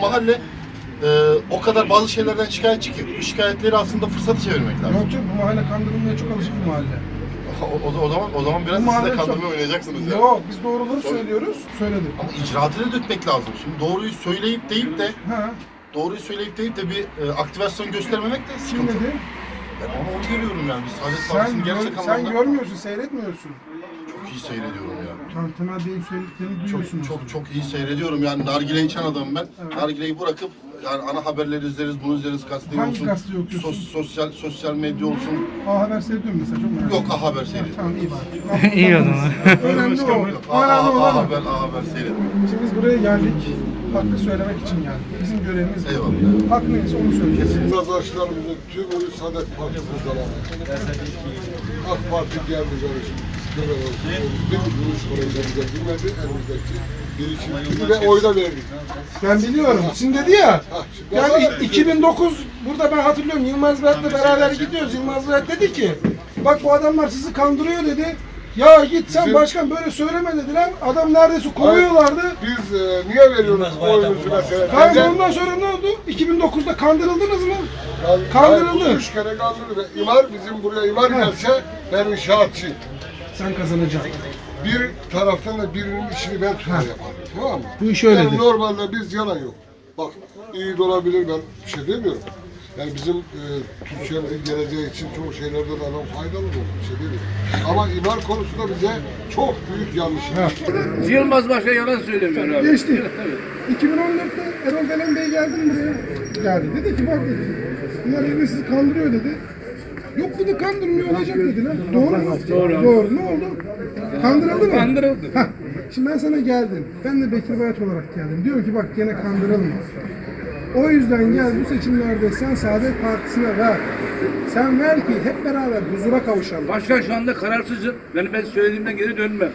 mahalle o kadar bazı şeylerden şikayetçi ki bu şikayetleri aslında fırsatı çevirmek lazım. Yok canım, bu mahalle kandırılmaya çok alışık bir mahalle. O zaman biraz Bu siz de mahalle kandırmaya çok- oynayacaksınız ya. Yok, biz doğruları söylüyoruz. Söyledim. Ama icraatını dökmek lazım. Şimdi doğruyu söyleyip deyip de Ha, bir aktivasyon göstermemek de kim sıkıntı. dedi? Ben onu görüyorum yani. Biz Saadet Partisi'nin gerçek Sen anlamda görmüyorsun, seyretmiyorsun. çok iyi seyrediyorum ya. Temel Bey'in söylediklerini duyuyorsunuz. Çok iyi seyrediyorum yani nargile içen adamım ben. Evet. Nargileyi bırakıp yani ana haberleri izleriz, bunu izleriz, gazeteyi Hangi olsun. gazeteyi okuyorsun? Sosyal medya olsun. A Haber seyrediyorum mesela, çok merak Yok ettim. haber seyrediyorum. Tamam, iyi bari. İyi o zaman. Önemli o. Önemli A olan o. haber seyrediyorum. Şimdi biz buraya geldik. Hakkı söylemek için geldik. Bizim görevimiz bu. Eyvallah. Hak neyse onu söyleyeceğiz. Vatandaşlarımızın tümü Saadet Parti kurtaramadı. AK Parti geldi kardeşim. Bir kuruş parayla bize bilmedi, elimizdeki birikimimizi ve oyla verdik. Ben biliyorum. Şimdi dedi ya. Ha, şimdi Yani vallahi- 2009 burada ben hatırlıyorum, Yılmaz Berat'la beraber gidiyoruz. Yılmaz Berat dedi ki bak bu adamlar sizi kandırıyor dedi. Ya git sen Bizim- başkan böyle söyleme dediler. Adam neredeyse kovuyorlardı. Biz niye veriyoruz oyumuzu mesela? Hayır, ondan sonra ne oldu? 2009'da kandırıldınız mı? Kandırıldı. 3 kere kandırıldı. İmar bizim buraya imar gelse ben inşaatçıyım. Sen kazanacaksın. Bir taraftan da birinin işini ben tutar yaparım. Tamam mı? Bu iş öyledir. Yani normalde biz yalan yok. Bak iyi de olabilir, ben bir şey demiyorum. Yani bizim Türkiye'mizin geleceği için çoğu şeylerden adam faydalı olur. Bir şey demiyorum. Ama imar konusunda bize çok büyük yanlış. Yılmaz Başkan yalan söylemiyor abi. Geçti. 2014'te Erol Delen Bey geldi mi buraya? Geldi. Dedi ki bak dedi. Bunlar yine sizi kandırıyor dedi. Yok dedi, kandırmıyor olacak dediler. Doğru mu? Doğru. Ne oldu? Kandırıldı mı? Kandırıldı. Heh. Şimdi ben sana geldim. Ben de Bekir Bayat olarak geldim. Diyor ki bak gene kandırılma. O yüzden gel bu seçimlerde sen Saadet Partisi'ne ver. Sen ver ki hep beraber huzura kavuşalım. Başkan şu anda kararsızım. Ben söylediğimden geri dönmem.